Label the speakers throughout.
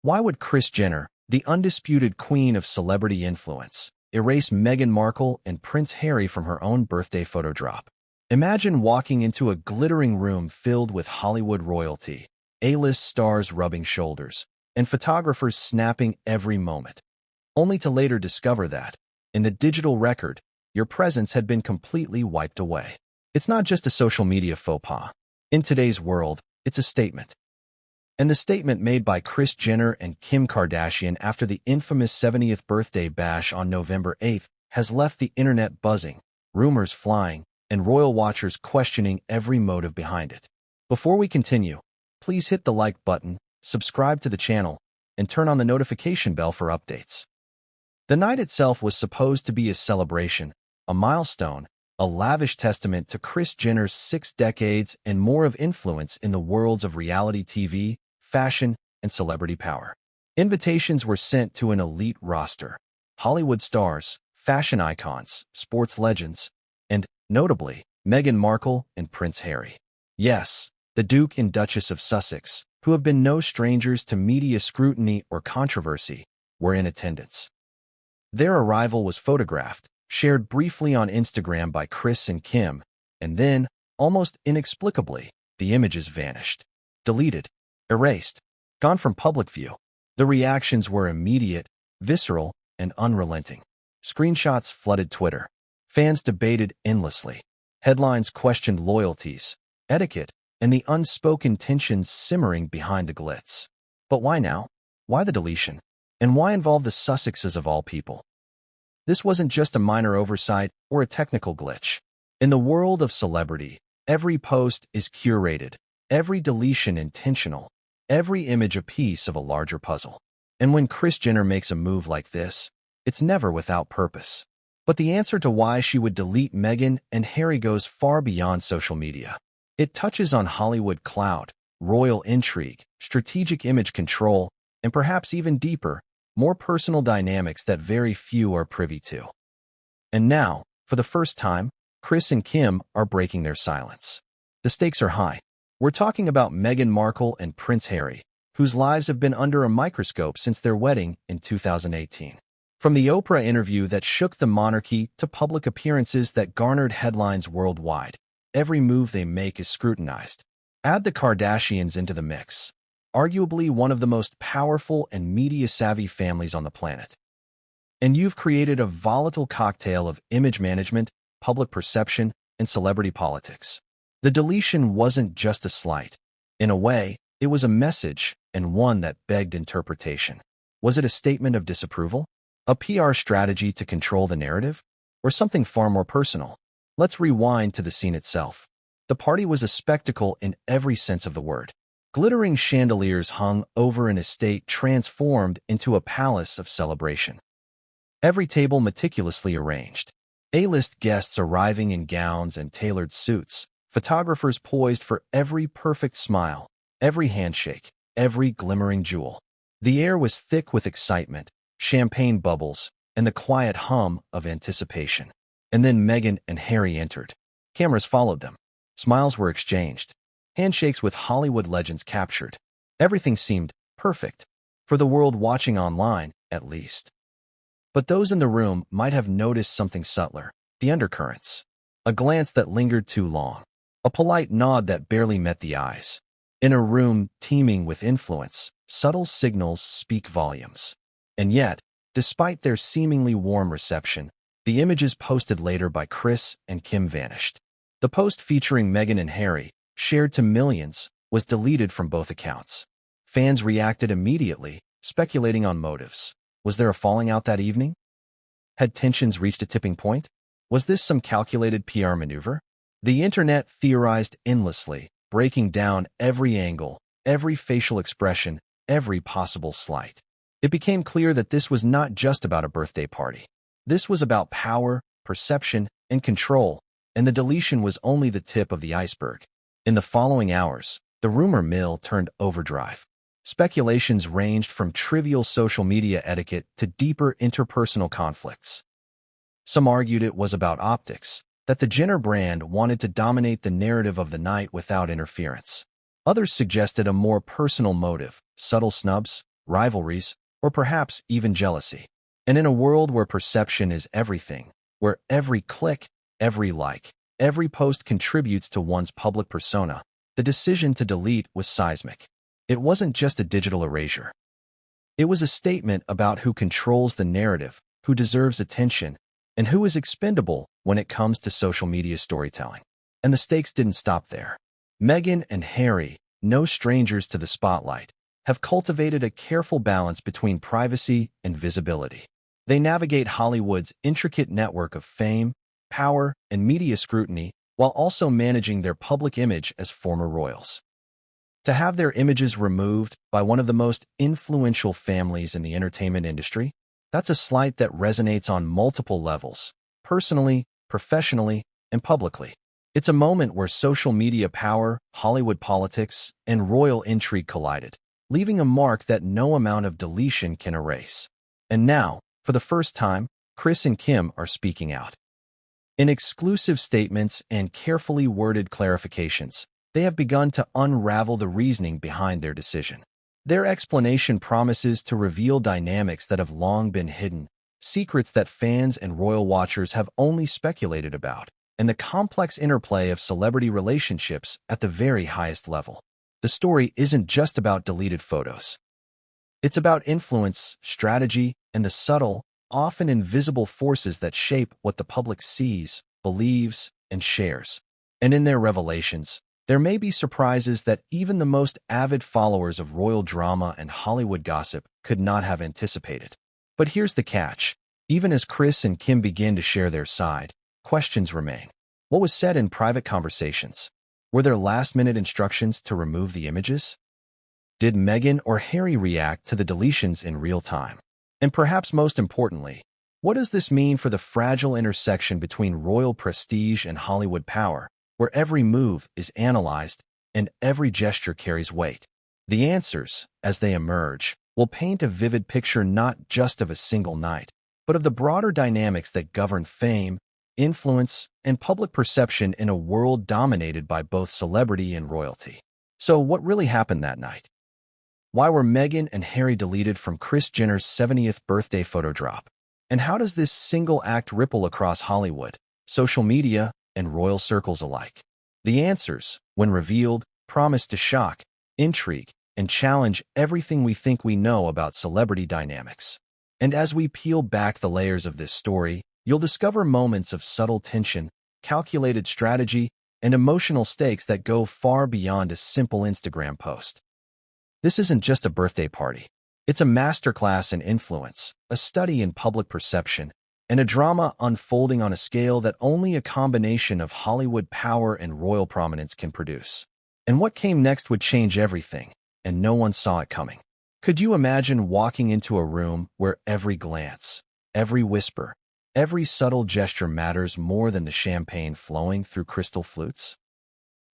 Speaker 1: Why would Kris Jenner, the undisputed queen of celebrity influence, erase Meghan Markle and Prince Harry from her own birthday photo drop? Imagine walking into a glittering room filled with Hollywood royalty, A-list stars rubbing shoulders, and photographers snapping every moment, only to later discover that, in the digital record, your presence had been completely wiped away. It's not just a social media faux pas. In today's world, it's a statement. And the statement made by Kris Jenner and Kim Kardashian after the infamous 70th birthday bash on November 8th has left the internet buzzing, rumors flying, and royal watchers questioning every motive behind it. Before we continue, please hit the like button, subscribe to the channel, and turn on the notification bell for updates. The night itself was supposed to be a celebration, a milestone, a lavish testament to Kris Jenner's 6 decades and more of influence in the worlds of reality TV, fashion, and celebrity power. Invitations were sent to an elite roster: Hollywood stars, fashion icons, sports legends, and, notably, Meghan Markle and Prince Harry. Yes, the Duke and Duchess of Sussex, who have been no strangers to media scrutiny or controversy, were in attendance. Their arrival was photographed, shared briefly on Instagram by Kris and Kim, and then, almost inexplicably, the images vanished. Deleted, erased, gone from public view. The reactions were immediate, visceral, and unrelenting. Screenshots flooded Twitter. Fans debated endlessly. Headlines questioned loyalties, etiquette, and the unspoken tensions simmering behind the glitz. But why now? Why the deletion? And why involve the Sussexes of all people? This wasn't just a minor oversight or a technical glitch. In the world of celebrity, every post is curated, every deletion intentional, every image a piece of a larger puzzle. And when Kris Jenner makes a move like this, it's never without purpose. But the answer to why she would delete Meghan and Harry goes far beyond social media. It touches on Hollywood clout, royal intrigue, strategic image control, and perhaps even deeper, more personal dynamics that very few are privy to. And now, for the first time, Kris and Kim are breaking their silence. The stakes are high. We're talking about Meghan Markle and Prince Harry, whose lives have been under a microscope since their wedding in 2018. From the Oprah interview that shook the monarchy to public appearances that garnered headlines worldwide, every move they make is scrutinized. Add the Kardashians into the mix, arguably one of the most powerful and media-savvy families on the planet. And you've created a volatile cocktail of image management, public perception, and celebrity politics. The deletion wasn't just a slight. In a way, it was a message, and one that begged interpretation. Was it a statement of disapproval? A PR strategy to control the narrative? Or something far more personal? Let's rewind to the scene itself. The party was a spectacle in every sense of the word. Glittering chandeliers hung over an estate transformed into a palace of celebration. Every table meticulously arranged. A-list guests arriving in gowns and tailored suits. Photographers poised for every perfect smile, every handshake, every glimmering jewel. The air was thick with excitement, champagne bubbles, and the quiet hum of anticipation. And then Meghan and Harry entered. Cameras followed them. Smiles were exchanged. Handshakes with Hollywood legends captured. Everything seemed perfect, for the world watching online, at least. But those in the room might have noticed something subtler: the undercurrents. A glance that lingered too long. A polite nod that barely met the eyes. In a room teeming with influence, subtle signals speak volumes. And yet, despite their seemingly warm reception, the images posted later by Kris and Kim vanished. The post featuring Meghan and Harry, shared to millions, was deleted from both accounts. Fans reacted immediately, speculating on motives. Was there a falling out that evening? Had tensions reached a tipping point? Was this some calculated PR maneuver? The internet theorized endlessly, breaking down every angle, every facial expression, every possible slight. It became clear that this was not just about a birthday party. This was about power, perception, and control, and the deletion was only the tip of the iceberg. In the following hours, the rumor mill turned overdrive. Speculations ranged from trivial social media etiquette to deeper interpersonal conflicts. Some argued it was about optics, that the Jenner brand wanted to dominate the narrative of the night without interference. Others suggested a more personal motive: subtle snubs, rivalries, or perhaps even jealousy. And in a world where perception is everything, where every click, every like, every post contributes to one's public persona, the decision to delete was seismic. It wasn't just a digital erasure. It was a statement about who controls the narrative, who deserves attention, and who is expendable when it comes to social media storytelling. And the stakes didn't stop there. Meghan and Harry, no strangers to the spotlight, have cultivated a careful balance between privacy and visibility. They navigate Hollywood's intricate network of fame, power, and media scrutiny while also managing their public image as former royals. To have their images removed by one of the most influential families in the entertainment industry, that's a slight that resonates on multiple levels, personally, professionally, and publicly. It's a moment where social media power, Hollywood politics, and royal intrigue collided, leaving a mark that no amount of deletion can erase. And now, for the first time, Kris and Kim are speaking out. In exclusive statements and carefully worded clarifications, they have begun to unravel the reasoning behind their decision. Their explanation promises to reveal dynamics that have long been hidden, secrets that fans and royal watchers have only speculated about, and the complex interplay of celebrity relationships at the very highest level. The story isn't just about deleted photos. It's about influence, strategy, and the subtle, often invisible forces that shape what the public sees, believes, and shares. And in their revelations, there may be surprises that even the most avid followers of royal drama and Hollywood gossip could not have anticipated. But here's the catch. Even as Kris and Kim begin to share their side, questions remain. What was said in private conversations? Were there last-minute instructions to remove the images? Did Meghan or Harry react to the deletions in real time? And perhaps most importantly, what does this mean for the fragile intersection between royal prestige and Hollywood power, where every move is analyzed and every gesture carries weight? The answers, as they emerge, will paint a vivid picture not just of a single night, but of the broader dynamics that govern fame, influence, and public perception in a world dominated by both celebrity and royalty. So what really happened that night? Why were Meghan and Harry deleted from Kris Jenner's 70th birthday photo drop? And how does this single act ripple across Hollywood, social media, and royal circles alike? The answers, when revealed, promise to shock, intrigue, and challenge everything we think we know about celebrity dynamics. And as we peel back the layers of this story, you'll discover moments of subtle tension, calculated strategy, and emotional stakes that go far beyond a simple Instagram post. This isn't just a birthday party. It's a masterclass in influence, a study in public perception, and a drama unfolding on a scale that only a combination of Hollywood power and royal prominence can produce. And what came next would change everything, and no one saw it coming. Could you imagine walking into a room where every glance, every whisper, every subtle gesture matters more than the champagne flowing through crystal flutes?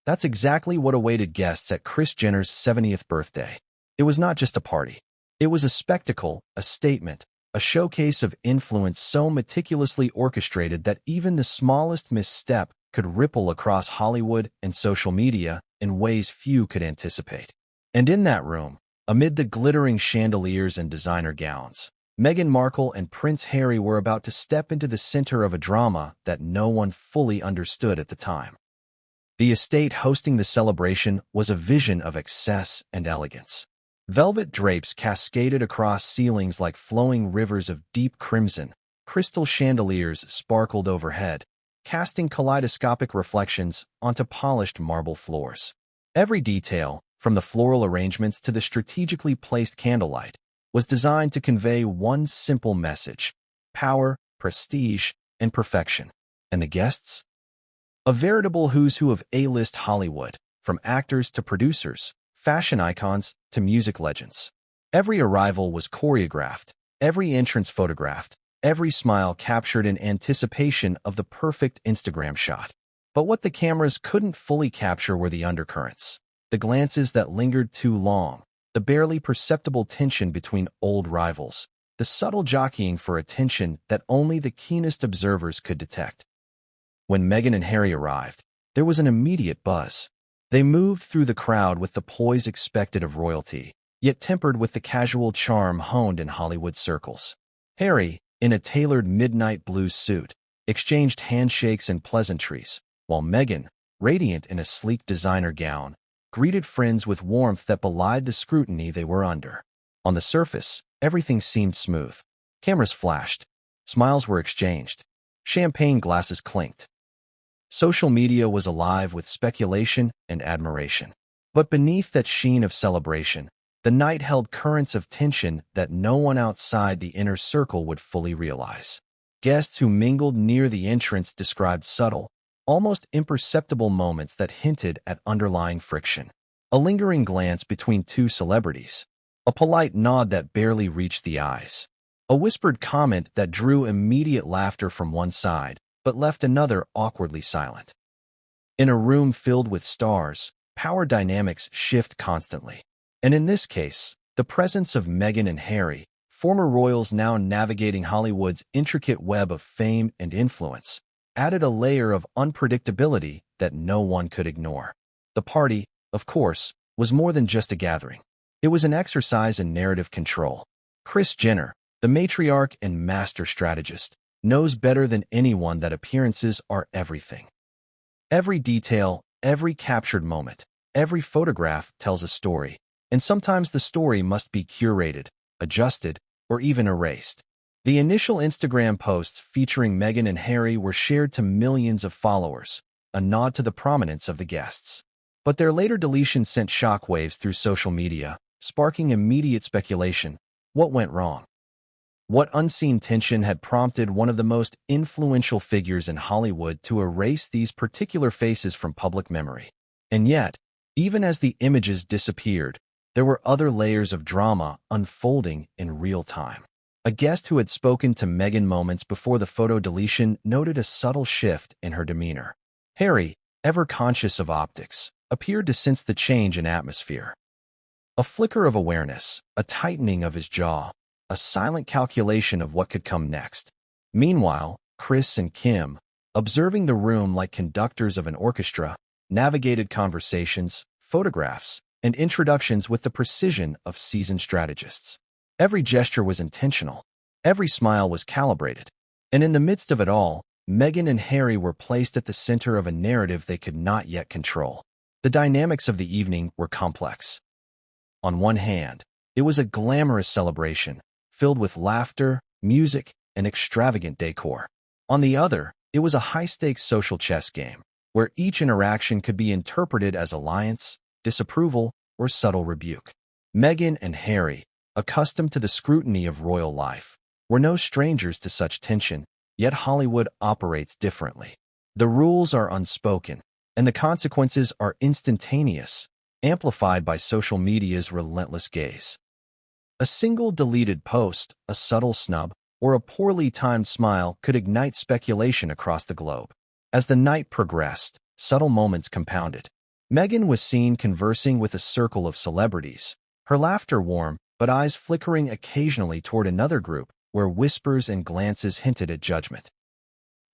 Speaker 1: That's exactly what awaited guests at Kris Jenner's 70th birthday. It was not just a party. It was a spectacle, a statement, a showcase of influence so meticulously orchestrated that even the smallest misstep could ripple across Hollywood and social media in ways few could anticipate. And in that room, amid the glittering chandeliers and designer gowns, Meghan Markle and Prince Harry were about to step into the center of a drama that no one fully understood at the time. The estate hosting the celebration was a vision of excess and elegance. Velvet drapes cascaded across ceilings like flowing rivers of deep crimson. Crystal chandeliers sparkled overhead, casting kaleidoscopic reflections onto polished marble floors. Every detail, from the floral arrangements to the strategically placed candlelight, was designed to convey one simple message: power, prestige, and perfection. And the guests? A veritable who's who of A-list Hollywood, from actors to producers, fashion icons to music legends. Every arrival was choreographed, every entrance photographed, every smile captured in anticipation of the perfect Instagram shot. But what the cameras couldn't fully capture were the undercurrents, the glances that lingered too long, the barely perceptible tension between old rivals, the subtle jockeying for attention that only the keenest observers could detect. When Meghan and Harry arrived, there was an immediate buzz. They moved through the crowd with the poise expected of royalty, yet tempered with the casual charm honed in Hollywood circles. Harry, in a tailored midnight blue suit, exchanged handshakes and pleasantries, while Meghan, radiant in a sleek designer gown, greeted friends with warmth that belied the scrutiny they were under. On the surface, everything seemed smooth. Cameras flashed, smiles were exchanged, champagne glasses clinked. Social media was alive with speculation and admiration. But beneath that sheen of celebration, the night held currents of tension that no one outside the inner circle would fully realize. Guests who mingled near the entrance described subtle, almost imperceptible moments that hinted at underlying friction. A lingering glance between two celebrities, a polite nod that barely reached the eyes, a whispered comment that drew immediate laughter from one side but left another awkwardly silent. In a room filled with stars, power dynamics shift constantly. And in this case, the presence of Meghan and Harry, former royals now navigating Hollywood's intricate web of fame and influence, added a layer of unpredictability that no one could ignore. The party, of course, was more than just a gathering. It was an exercise in narrative control. Kris Jenner, the matriarch and master strategist, knows better than anyone that appearances are everything. Every detail, every captured moment, every photograph tells a story, and sometimes the story must be curated, adjusted, or even erased. The initial Instagram posts featuring Meghan and Harry were shared to millions of followers, a nod to the prominence of the guests. But their later deletion sent shockwaves through social media, sparking immediate speculation. What went wrong? What unseen tension had prompted one of the most influential figures in Hollywood to erase these particular faces from public memory? And yet, even as the images disappeared, there were other layers of drama unfolding in real time. A guest who had spoken to Meghan moments before the photo deletion noted a subtle shift in her demeanor. Harry, ever conscious of optics, appeared to sense the change in atmosphere. A flicker of awareness, a tightening of his jaw, a silent calculation of what could come next. Meanwhile, Kris and Kim, observing the room like conductors of an orchestra, navigated conversations, photographs, and introductions with the precision of seasoned strategists. Every gesture was intentional. Every smile was calibrated. And in the midst of it all, Meghan and Harry were placed at the center of a narrative they could not yet control. The dynamics of the evening were complex. On one hand, it was a glamorous celebration, filled with laughter, music, and extravagant decor. On the other, it was a high-stakes social chess game, where each interaction could be interpreted as alliance, disapproval, or subtle rebuke. Meghan and Harry, accustomed to the scrutiny of royal life, were no strangers to such tension, yet Hollywood operates differently. The rules are unspoken, and the consequences are instantaneous, amplified by social media's relentless gaze. A single deleted post, a subtle snub, or a poorly timed smile could ignite speculation across the globe. As the night progressed, subtle moments compounded. Meghan was seen conversing with a circle of celebrities, her laughter warm, but eyes flickering occasionally toward another group, where whispers and glances hinted at judgment.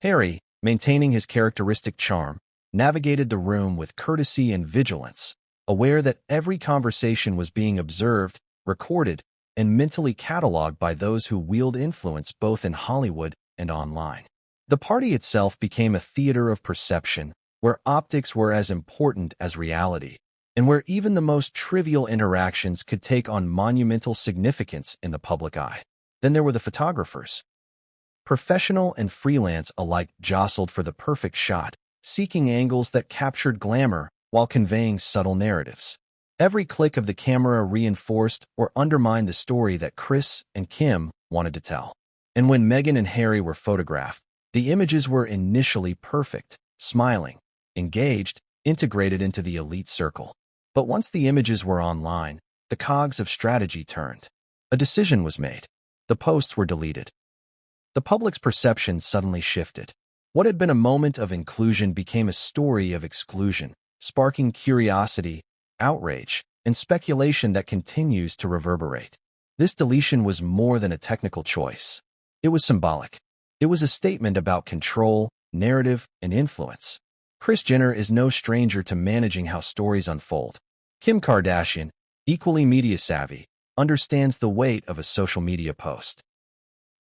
Speaker 1: Harry, maintaining his characteristic charm, navigated the room with courtesy and vigilance, aware that every conversation was being observed, recorded, and mentally cataloged by those who wield influence both in Hollywood and online. The party itself became a theater of perception, where optics were as important as reality, and where even the most trivial interactions could take on monumental significance in the public eye. Then there were the photographers. Professional and freelance alike jostled for the perfect shot, seeking angles that captured glamour while conveying subtle narratives. Every click of the camera reinforced or undermined the story that Kris and Kim wanted to tell. And when Meghan and Harry were photographed, the images were initially perfect, smiling, engaged, integrated into the elite circle. But once the images were online, the cogs of strategy turned. A decision was made. The posts were deleted. The public's perception suddenly shifted. What had been a moment of inclusion became a story of exclusion, sparking curiosity, outrage, and speculation that continues to reverberate. This deletion was more than a technical choice. It was symbolic. It was a statement about control, narrative, and influence. Kris Jenner is no stranger to managing how stories unfold. Kim Kardashian, equally media savvy, understands the weight of a social media post.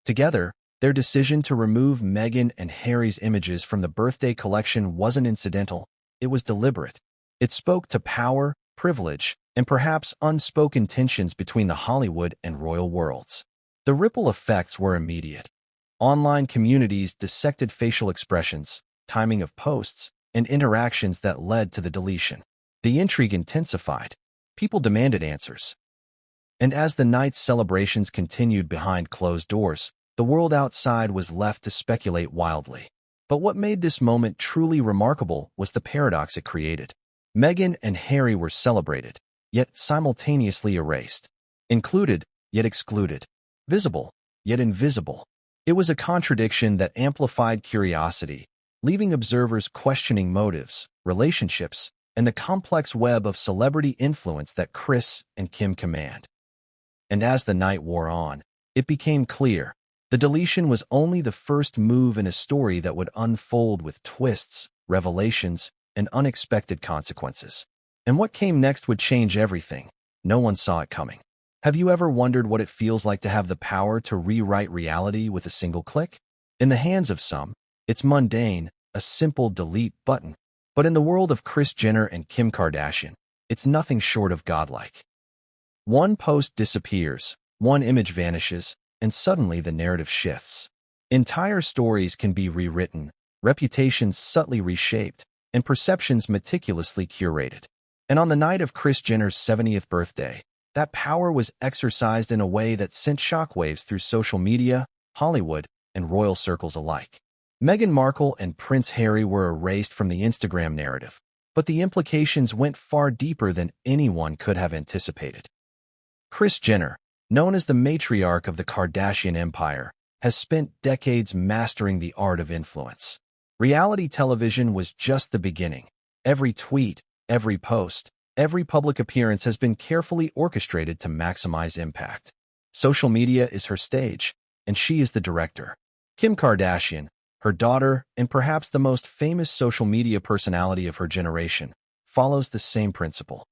Speaker 1: Together, their decision to remove Meghan and Harry's images from the birthday collection wasn't incidental, it was deliberate. It spoke to power, privilege, and perhaps unspoken tensions between the Hollywood and royal worlds. The ripple effects were immediate. Online communities dissected facial expressions, timing of posts, and interactions that led to the deletion. The intrigue intensified. People demanded answers. And as the night's celebrations continued behind closed doors, the world outside was left to speculate wildly. But what made this moment truly remarkable was the paradox it created. Meghan and Harry were celebrated, yet simultaneously erased. Included, yet excluded. Visible, yet invisible. It was a contradiction that amplified curiosity, leaving observers questioning motives, relationships, and the complex web of celebrity influence that Kris and Kim command. And as the night wore on, it became clear the deletion was only the first move in a story that would unfold with twists, revelations, and unexpected consequences. And what came next would change everything. No one saw it coming. Have you ever wondered what it feels like to have the power to rewrite reality with a single click? In the hands of some, it's mundane, a simple delete button. But in the world of Kris Jenner and Kim Kardashian, it's nothing short of godlike. One post disappears, one image vanishes, and suddenly the narrative shifts. Entire stories can be rewritten, reputations subtly reshaped, and perceptions meticulously curated. And on the night of Kris Jenner's 70th birthday, that power was exercised in a way that sent shockwaves through social media, Hollywood, and royal circles alike. Meghan Markle and Prince Harry were erased from the Instagram narrative, but the implications went far deeper than anyone could have anticipated. Kris Jenner, known as the matriarch of the Kardashian empire, has spent decades mastering the art of influence. Reality television was just the beginning. Every tweet, every post, every public appearance has been carefully orchestrated to maximize impact. Social media is her stage, and she is the director. Kim Kardashian, her daughter, and perhaps the most famous social media personality of her generation, follows the same principle.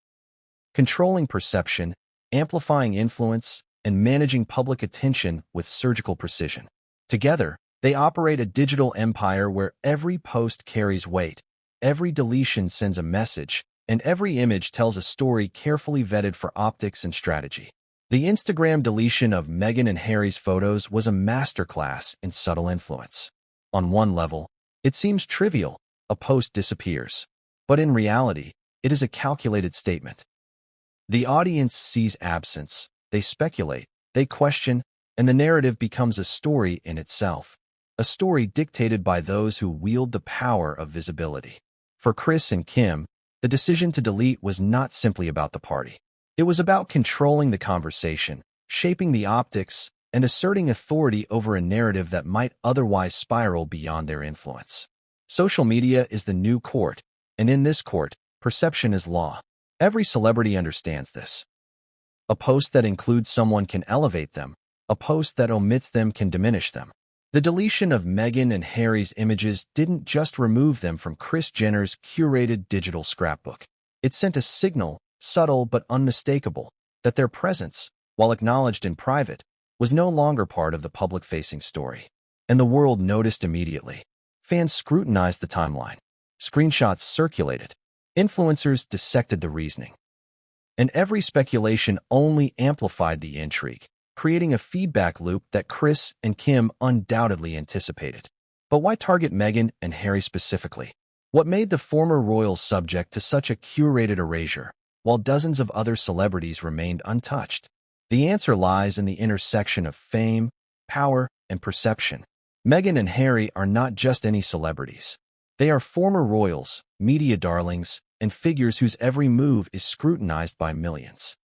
Speaker 1: Controlling perception, amplifying influence, and managing public attention with surgical precision. Together, they operate a digital empire where every post carries weight, every deletion sends a message, and every image tells a story carefully vetted for optics and strategy. The Instagram deletion of Meghan and Harry's photos was a masterclass in subtle influence. On one level, it seems trivial, a post disappears. But in reality, it is a calculated statement. The audience sees absence, they speculate, they question, and the narrative becomes a story in itself. A story dictated by those who wield the power of visibility. For Kris and Kim, the decision to delete was not simply about the party. It was about controlling the conversation, shaping the optics, and asserting authority over a narrative that might otherwise spiral beyond their influence. Social media is the new court, and in this court, perception is law. Every celebrity understands this. A post that includes someone can elevate them. A post that omits them can diminish them. The deletion of Meghan and Harry's images didn't just remove them from Kris Jenner's curated digital scrapbook. It sent a signal, subtle but unmistakable, that their presence, while acknowledged in private, was no longer part of the public-facing story. And the world noticed immediately. Fans scrutinized the timeline. Screenshots circulated. Influencers dissected the reasoning. And every speculation only amplified the intrigue, creating a feedback loop that Kris and Kim undoubtedly anticipated. But why target Meghan and Harry specifically? What made the former royals subject to such a curated erasure, while dozens of other celebrities remained untouched? The answer lies in the intersection of fame, power, and perception. Meghan and Harry are not just any celebrities. They are former royals, media darlings, and figures whose every move is scrutinized by millions.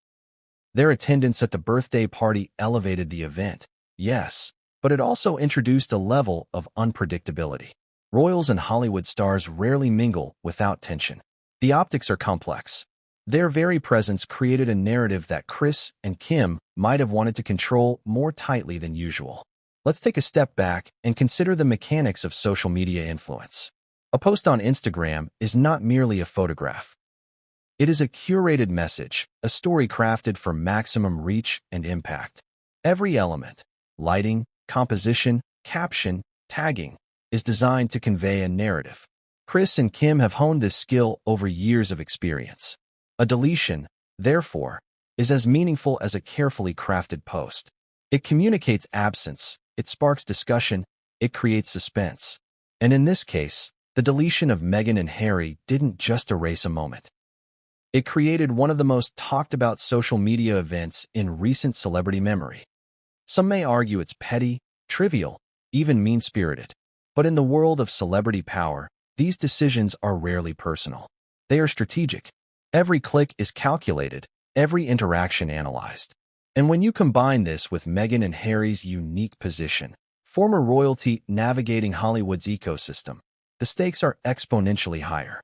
Speaker 1: Their attendance at the birthday party elevated the event, yes, but it also introduced a level of unpredictability. Royals and Hollywood stars rarely mingle without tension. The optics are complex. Their very presence created a narrative that Kris and Kim might have wanted to control more tightly than usual. Let's take a step back and consider the mechanics of social media influence. A post on Instagram is not merely a photograph. It is a curated message, a story crafted for maximum reach and impact. Every element, lighting, composition, caption, tagging, is designed to convey a narrative. Kris and Kim have honed this skill over years of experience. A deletion, therefore, is as meaningful as a carefully crafted post. It communicates absence, it sparks discussion, it creates suspense. And in this case, the deletion of Meghan and Harry didn't just erase a moment. It created one of the most talked about social media events in recent celebrity memory. Some may argue it's petty, trivial, even mean-spirited. But in the world of celebrity power, these decisions are rarely personal. They are strategic. Every click is calculated, every interaction analyzed. And when you combine this with Meghan and Harry's unique position, former royalty navigating Hollywood's ecosystem, the stakes are exponentially higher.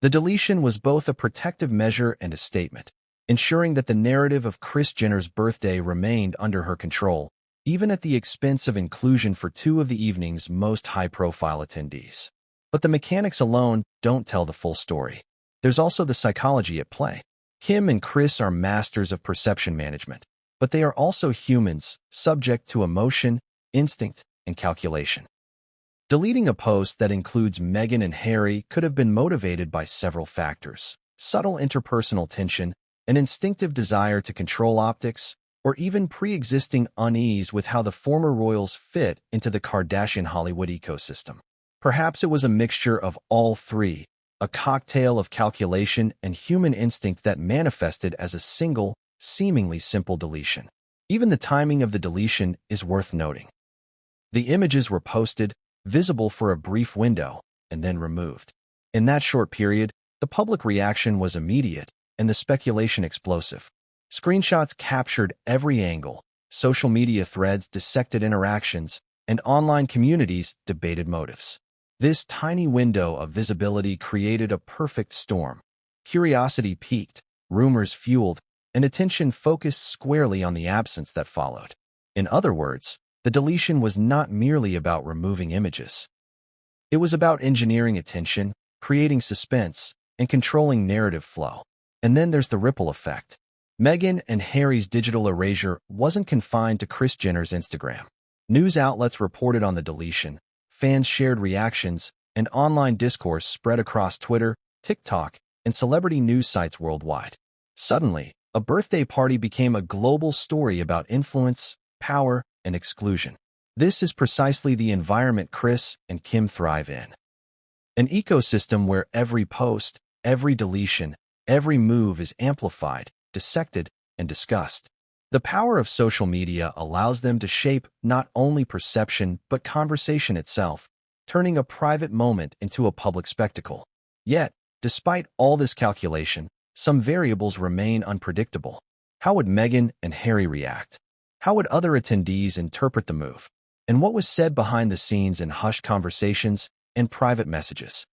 Speaker 1: The deletion was both a protective measure and a statement, ensuring that the narrative of Kris Jenner's birthday remained under her control, even at the expense of inclusion for two of the evening's most high-profile attendees. But the mechanics alone don't tell the full story. There's also the psychology at play. Kim and Kris are masters of perception management, but they are also humans, subject to emotion, instinct, and calculation. Deleting a post that includes Meghan and Harry could have been motivated by several factors: subtle interpersonal tension, an instinctive desire to control optics, or even pre-existing unease with how the former royals fit into the Kardashian Hollywood ecosystem. Perhaps it was a mixture of all three, a cocktail of calculation and human instinct that manifested as a single, seemingly simple deletion. Even the timing of the deletion is worth noting. The images were posted, visible for a brief window, and then removed. In that short period, the public reaction was immediate and the speculation explosive. Screenshots captured every angle, social media threads dissected interactions, and online communities debated motives. This tiny window of visibility created a perfect storm. Curiosity peaked, rumors fueled, and attention focused squarely on the absence that followed. In other words, the deletion was not merely about removing images. It was about engineering attention, creating suspense, and controlling narrative flow. And then there's the ripple effect. Meghan and Harry's digital erasure wasn't confined to Kris Jenner's Instagram. News outlets reported on the deletion, fans shared reactions, and online discourse spread across Twitter, TikTok, and celebrity news sites worldwide. Suddenly, a birthday party became a global story about influence, power, and exclusion. This is precisely the environment Kris and Kim thrive in. An ecosystem where every post, every deletion, every move is amplified, dissected, and discussed. The power of social media allows them to shape not only perception but conversation itself, turning a private moment into a public spectacle. Yet, despite all this calculation, some variables remain unpredictable. How would Meghan and Harry react? How would other attendees interpret the move? And what was said behind the scenes in hushed conversations and private messages?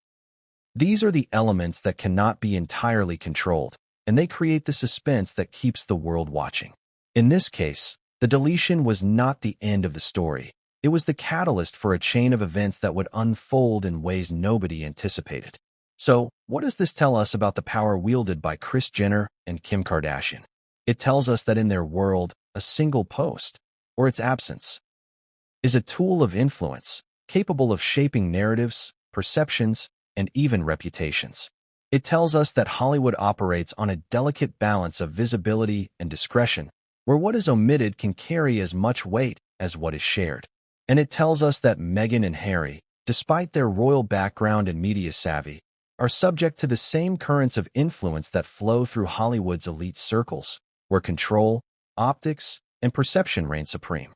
Speaker 1: These are the elements that cannot be entirely controlled, and they create the suspense that keeps the world watching. In this case, the deletion was not the end of the story. It was the catalyst for a chain of events that would unfold in ways nobody anticipated. So, what does this tell us about the power wielded by Kris Jenner and Kim Kardashian? It tells us that in their world, a single post, or its absence, is a tool of influence, capable of shaping narratives, perceptions, and even reputations. It tells us that Hollywood operates on a delicate balance of visibility and discretion, where what is omitted can carry as much weight as what is shared. And it tells us that Meghan and Harry, despite their royal background and media savvy, are subject to the same currents of influence that flow through Hollywood's elite circles, where control, optics, and perception reign supreme.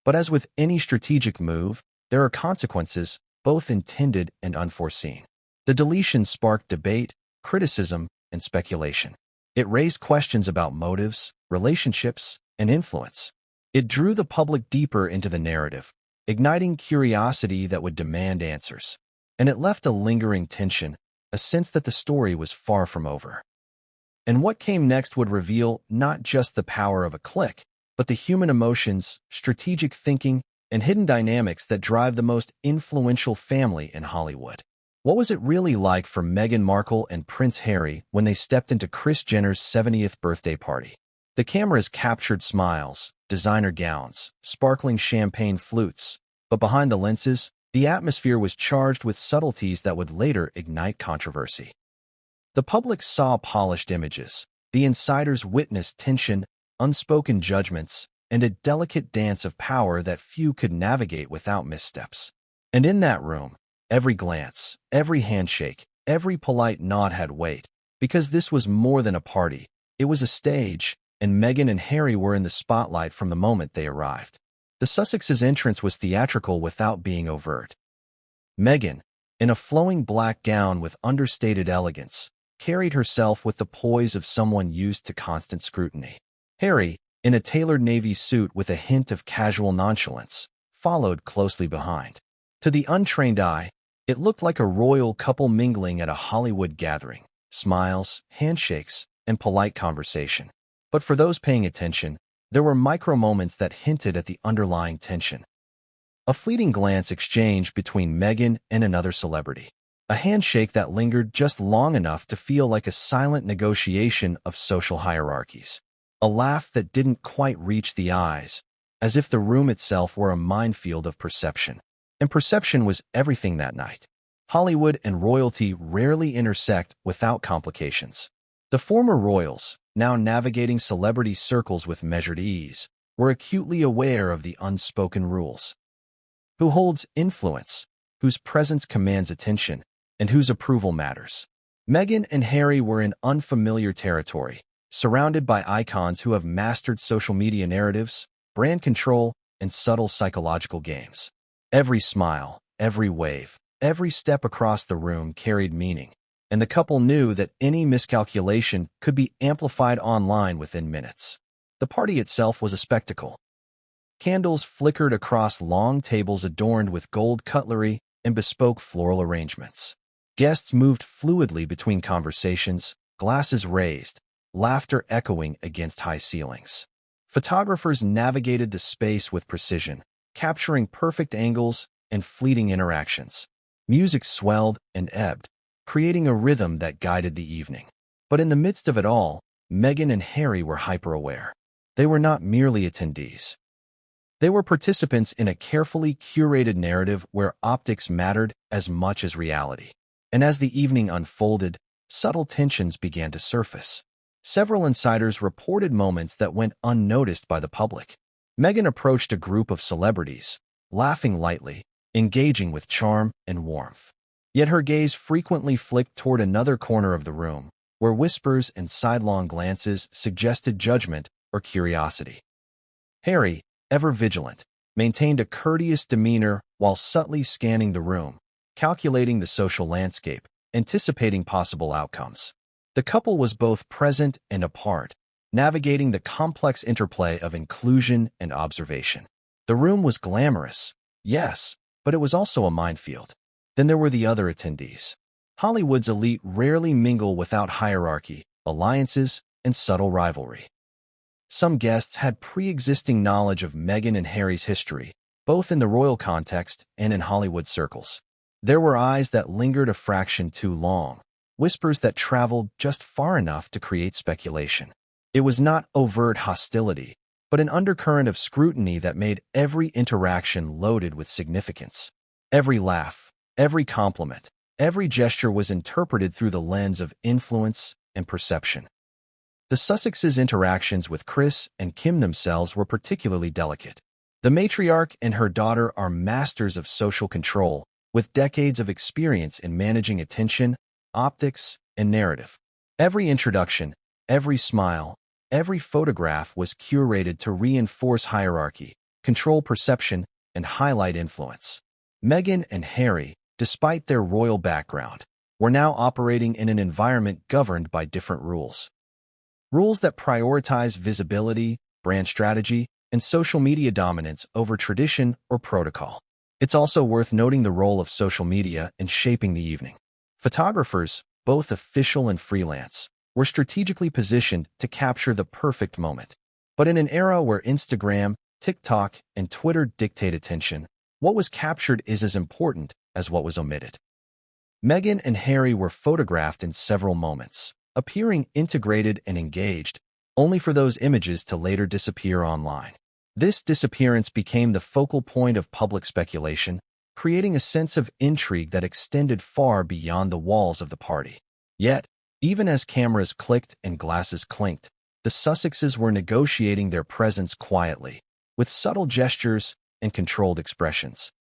Speaker 1: But as with any strategic move, there are consequences, both intended and unforeseen. The deletion sparked debate, criticism, and speculation. It raised questions about motives, relationships, and influence. It drew the public deeper into the narrative, igniting curiosity that would demand answers. And it left a lingering tension, a sense that the story was far from over. And what came next would reveal not just the power of a click, but the human emotions, strategic thinking, and hidden dynamics that drive the most influential family in Hollywood. What was it really like for Meghan Markle and Prince Harry when they stepped into Kris Jenner's 70th birthday party? The cameras captured smiles, designer gowns, sparkling champagne flutes, but behind the lenses, the atmosphere was charged with subtleties that would later ignite controversy. The public saw polished images. The insiders witnessed tension, unspoken judgments, and a delicate dance of power that few could navigate without missteps. And in that room, every glance, every handshake, every polite nod had weight, because this was more than a party. It was a stage, and Meghan and Harry were in the spotlight from the moment they arrived. The Sussexes' entrance was theatrical without being overt. Meghan, in a flowing black gown with understated elegance, carried herself with the poise of someone used to constant scrutiny. Harry, in a tailored navy suit with a hint of casual nonchalance, followed closely behind. To the untrained eye, it looked like a royal couple mingling at a Hollywood gathering, smiles, handshakes, and polite conversation. But for those paying attention, there were micro-moments that hinted at the underlying tension. A fleeting glance exchanged between Meghan and another celebrity. A handshake that lingered just long enough to feel like a silent negotiation of social hierarchies. A laugh that didn't quite reach the eyes, as if the room itself were a minefield of perception. And perception was everything that night. Hollywood and royalty rarely intersect without complications. The former royals, now navigating celebrity circles with measured ease, were acutely aware of the unspoken rules. Who holds influence, whose presence commands attention, and whose approval matters. Meghan and Harry were in unfamiliar territory, surrounded by icons who have mastered social media narratives, brand control, and subtle psychological games. Every smile, every wave, every step across the room carried meaning, and the couple knew that any miscalculation could be amplified online within minutes. The party itself was a spectacle. Candles flickered across long tables adorned with gold cutlery and bespoke floral arrangements. Guests moved fluidly between conversations, glasses raised, laughter echoing against high ceilings. Photographers navigated the space with precision, capturing perfect angles and fleeting interactions. Music swelled and ebbed, creating a rhythm that guided the evening. But in the midst of it all, Meghan and Harry were hyper-aware. They were not merely attendees. They were participants in a carefully curated narrative where optics mattered as much as reality. And as the evening unfolded, subtle tensions began to surface. Several insiders reported moments that went unnoticed by the public. Meghan approached a group of celebrities, laughing lightly, engaging with charm and warmth. Yet her gaze frequently flicked toward another corner of the room, where whispers and sidelong glances suggested judgment or curiosity. Harry, ever vigilant, maintained a courteous demeanor while subtly scanning the room, calculating the social landscape, anticipating possible outcomes. The couple was both present and apart, navigating the complex interplay of inclusion and observation. The room was glamorous, yes, but it was also a minefield. Then there were the other attendees. Hollywood's elite rarely mingle without hierarchy, alliances, and subtle rivalry. Some guests had pre-existing knowledge of Meghan and Harry's history, both in the royal context and in Hollywood circles. There were eyes that lingered a fraction too long, whispers that traveled just far enough to create speculation. It was not overt hostility, but an undercurrent of scrutiny that made every interaction loaded with significance. Every laugh, every compliment, every gesture was interpreted through the lens of influence and perception. The Sussexes' interactions with Kris and Kim themselves were particularly delicate. The matriarch and her daughter are masters of social control, with decades of experience in managing attention, optics, and narrative. Every introduction, every smile, every photograph was curated to reinforce hierarchy, control perception, and highlight influence. Meghan and Harry, despite their royal background, were now operating in an environment governed by different rules. Rules that prioritize visibility, brand strategy, and social media dominance over tradition or protocol. It's also worth noting the role of social media in shaping the evening. Photographers, both official and freelance, were strategically positioned to capture the perfect moment. But in an era where Instagram, TikTok, and Twitter dictate attention, what was captured is as important as what was omitted. Meghan and Harry were photographed in several moments, appearing integrated and engaged, only for those images to later disappear online. This disappearance became the focal point of public speculation, creating a sense of intrigue that extended far beyond the walls of the party. Yet, even as cameras clicked and glasses clinked, the Sussexes were negotiating their presence quietly, with subtle gestures and controlled expressions.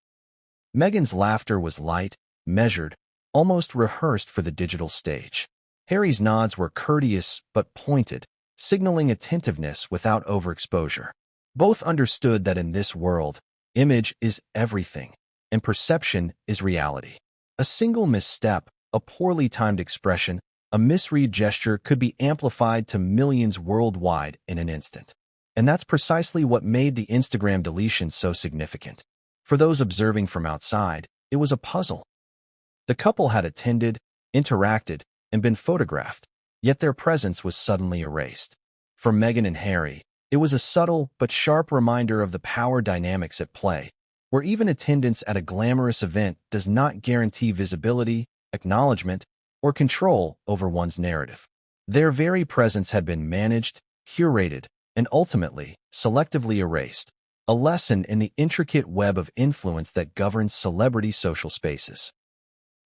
Speaker 1: Meghan's laughter was light, measured, almost rehearsed for the digital stage. Harry's nods were courteous but pointed, signaling attentiveness without overexposure. Both understood that in this world, image is everything, and perception is reality. A single misstep, a poorly timed expression, a misread gesture could be amplified to millions worldwide in an instant. And that's precisely what made the Instagram deletion so significant. For those observing from outside, it was a puzzle. The couple had attended, interacted, and been photographed, yet their presence was suddenly erased. For Meghan and Harry, it was a subtle but sharp reminder of the power dynamics at play, where even attendance at a glamorous event does not guarantee visibility, acknowledgement, or control over one's narrative. Their very presence had been managed, curated, and ultimately, selectively erased, a lesson in the intricate web of influence that governs celebrity social spaces.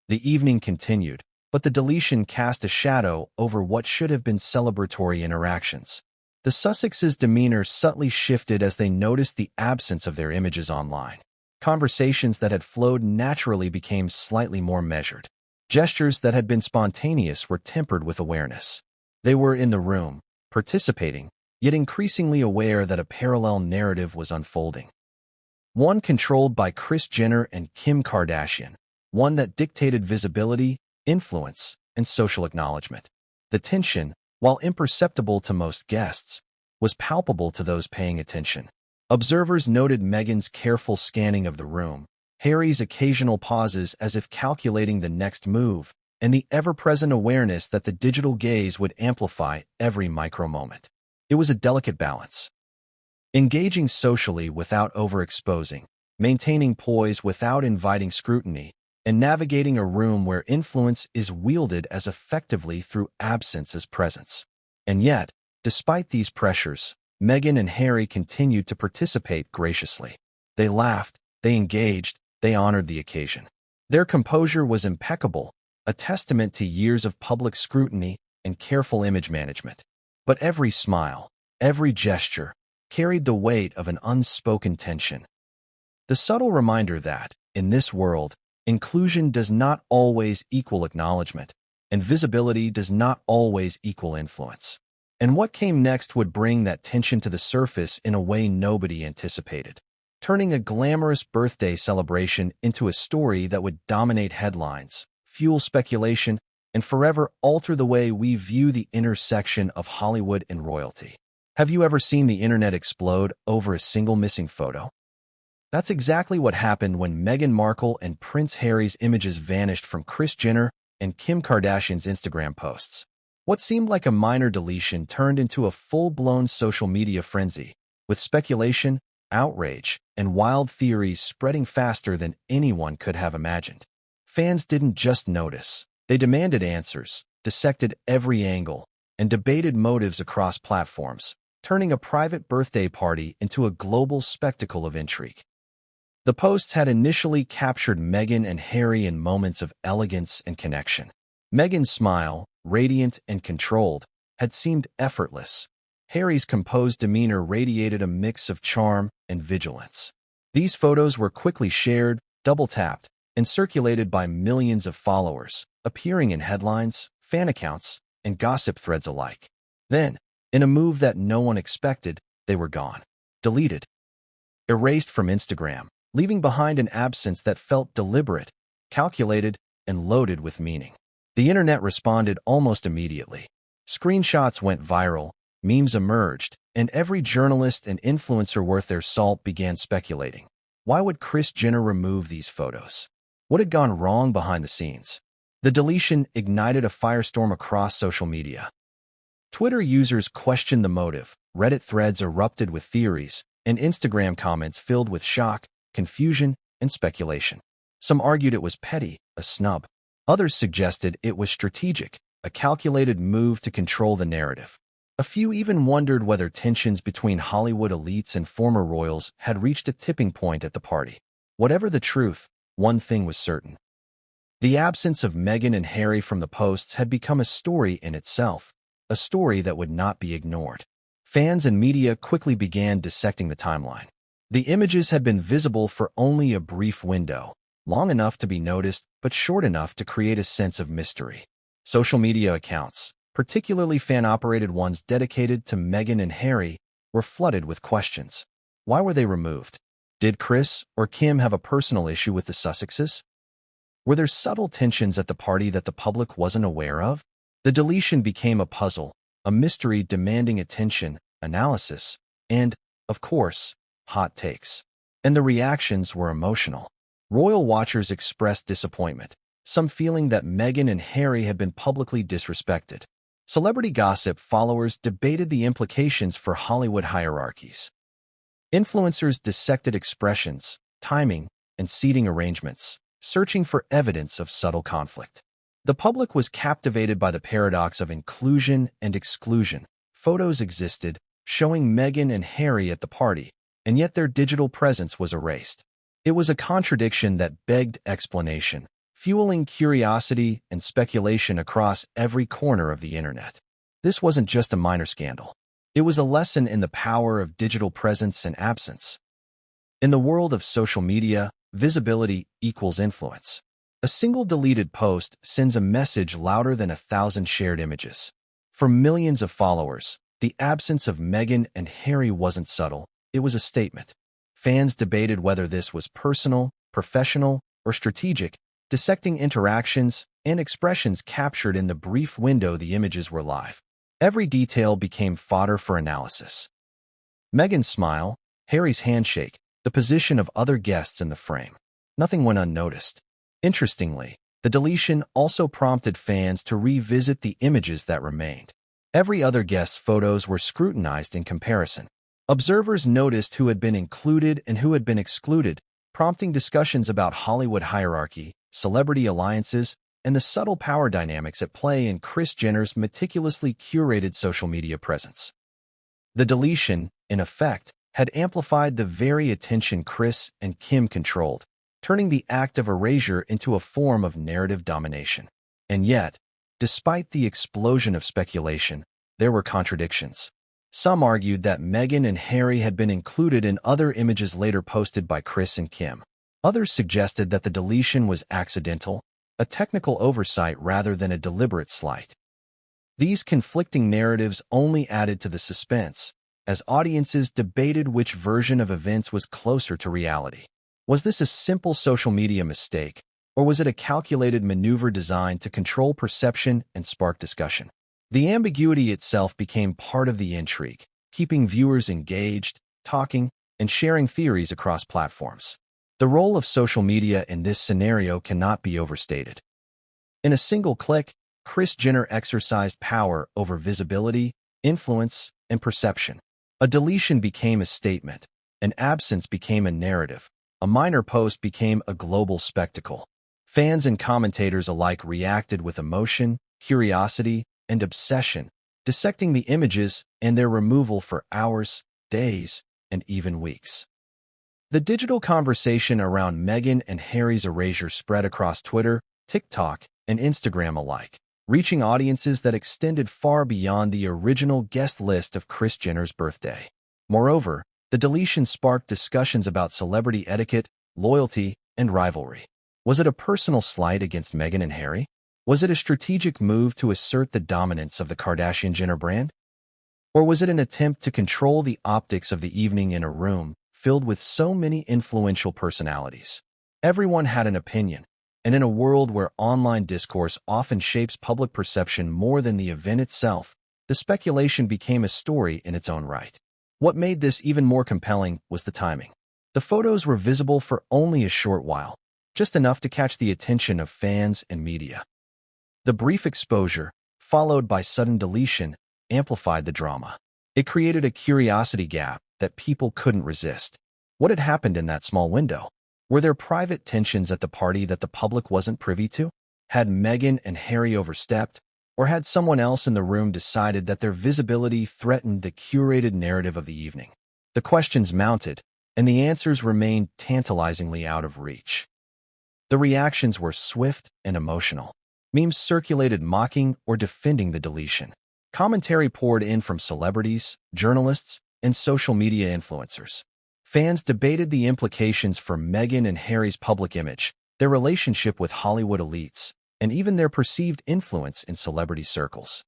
Speaker 1: The evening continued, but the deletion cast a shadow over what should have been celebratory interactions. The Sussexes' demeanor subtly shifted as they noticed the absence of their images online. Conversations that had flowed naturally became slightly more measured. Gestures that had been spontaneous were tempered with awareness. They were in the room, participating, yet increasingly aware that a parallel narrative was unfolding. One controlled by Kris Jenner and Kim Kardashian, one that dictated visibility, influence, and social acknowledgement. The tension, while imperceptible to most guests, was palpable to those paying attention. Observers noted Meghan's careful scanning of the room, Harry's occasional pauses as if calculating the next move, and the ever-present awareness that the digital gaze would amplify every micro-moment. It was a delicate balance. Engaging socially without overexposing, maintaining poise without inviting scrutiny, and navigating a room where influence is wielded as effectively through absence as presence. And yet, despite these pressures, Meghan and Harry continued to participate graciously. They laughed, they engaged, they honored the occasion. Their composure was impeccable, a testament to years of public scrutiny and careful image management. But every smile, every gesture, carried the weight of an unspoken tension. The subtle reminder that, in this world, inclusion does not always equal acknowledgement, and visibility does not always equal influence. And what came next would bring that tension to the surface in a way nobody anticipated, turning a glamorous birthday celebration into a story that would dominate headlines, fuel speculation, and forever alter the way we view the intersection of Hollywood and royalty. Have you ever seen the internet explode over a single missing photo? That's exactly what happened when Meghan Markle and Prince Harry's images vanished from Kris Jenner and Kim Kardashian's Instagram posts. What seemed like a minor deletion turned into a full-blown social media frenzy, with speculation, outrage, and wild theories spreading faster than anyone could have imagined. Fans didn't just notice. They demanded answers, dissected every angle, and debated motives across platforms, turning a private birthday party into a global spectacle of intrigue. The posts had initially captured Meghan and Harry in moments of elegance and connection. Meghan's smile, radiant and controlled, had seemed effortless. Harry's composed demeanor radiated a mix of charm and vigilance. These photos were quickly shared, double-tapped, and circulated by millions of followers, appearing in headlines, fan accounts, and gossip threads alike. Then, in a move that no one expected, they were gone. Deleted. Erased from Instagram, leaving behind an absence that felt deliberate, calculated, and loaded with meaning. The internet responded almost immediately. Screenshots went viral, memes emerged, and every journalist and influencer worth their salt began speculating. Why would Kris Jenner remove these photos? What had gone wrong behind the scenes? The deletion ignited a firestorm across social media. Twitter users questioned the motive, Reddit threads erupted with theories, and Instagram comments filled with shock, confusion, and speculation. Some argued it was petty, a snub. Others suggested it was strategic, a calculated move to control the narrative. A few even wondered whether tensions between Hollywood elites and former royals had reached a tipping point at the party. Whatever the truth, one thing was certain. The absence of Meghan and Harry from the posts had become a story in itself, a story that would not be ignored. Fans and media quickly began dissecting the timeline. The images had been visible for only a brief window, long enough to be noticed but short enough to create a sense of mystery. Social media accounts, particularly fan-operated ones dedicated to Meghan and Harry, were flooded with questions. Why were they removed? Did Kris or Kim have a personal issue with the Sussexes? Were there subtle tensions at the party that the public wasn't aware of? The deletion became a puzzle, a mystery demanding attention, analysis, and, of course, hot takes. And the reactions were emotional. Royal watchers expressed disappointment, some feeling that Meghan and Harry had been publicly disrespected. Celebrity gossip followers debated the implications for Hollywood hierarchies. Influencers dissected expressions, timing, and seating arrangements, searching for evidence of subtle conflict. The public was captivated by the paradox of inclusion and exclusion. Photos existed, showing Meghan and Harry at the party, and yet their digital presence was erased. It was a contradiction that begged explanation, fueling curiosity and speculation across every corner of the internet. This wasn't just a minor scandal. It was a lesson in the power of digital presence and absence. In the world of social media, visibility equals influence. A single deleted post sends a message louder than 1,000 shared images. For millions of followers, the absence of Meghan and Harry wasn't subtle, it was a statement. Fans debated whether this was personal, professional, or strategic, dissecting interactions and expressions captured in the brief window the images were live. Every detail became fodder for analysis. Meghan's smile, Harry's handshake, the position of other guests in the frame. Nothing went unnoticed. Interestingly, the deletion also prompted fans to revisit the images that remained. Every other guest's photos were scrutinized in comparison. Observers noticed who had been included and who had been excluded, prompting discussions about Hollywood hierarchy, celebrity alliances, and the subtle power dynamics at play in Kris Jenner's meticulously curated social media presence. The deletion, in effect, had amplified the very attention Kris and Kim controlled, turning the act of erasure into a form of narrative domination. And yet, despite the explosion of speculation, there were contradictions. Some argued that Meghan and Harry had been included in other images later posted by Kris and Kim. Others suggested that the deletion was accidental, a technical oversight rather than a deliberate slight. These conflicting narratives only added to the suspense, as audiences debated which version of events was closer to reality. Was this a simple social media mistake, or was it a calculated maneuver designed to control perception and spark discussion? The ambiguity itself became part of the intrigue, keeping viewers engaged, talking, and sharing theories across platforms. The role of social media in this scenario cannot be overstated. In a single click, Kris Jenner exercised power over visibility, influence, and perception. A deletion became a statement, an absence became a narrative, a minor post became a global spectacle. Fans and commentators alike reacted with emotion, curiosity, and obsession, dissecting the images and their removal for hours, days, and even weeks. The digital conversation around Meghan and Harry's erasure spread across Twitter, TikTok, and Instagram alike, reaching audiences that extended far beyond the original guest list of Kris Jenner's birthday. Moreover, the deletion sparked discussions about celebrity etiquette, loyalty, and rivalry. Was it a personal slight against Meghan and Harry? Was it a strategic move to assert the dominance of the Kardashian-Jenner brand? Or was it an attempt to control the optics of the evening in a room filled with so many influential personalities? Everyone had an opinion, and in a world where online discourse often shapes public perception more than the event itself, the speculation became a story in its own right. What made this even more compelling was the timing. The photos were visible for only a short while, just enough to catch the attention of fans and media. The brief exposure, followed by sudden deletion, amplified the drama. It created a curiosity gap that people couldn't resist. What had happened in that small window? Were there private tensions at the party that the public wasn't privy to? Had Meghan and Harry overstepped, or had someone else in the room decided that their visibility threatened the curated narrative of the evening? The questions mounted, and the answers remained tantalizingly out of reach. The reactions were swift and emotional. Memes circulated mocking or defending the deletion. Commentary poured in from celebrities, journalists, and social media influencers. Fans debated the implications for Meghan and Harry's public image, their relationship with Hollywood elites, and even their perceived influence in celebrity circles.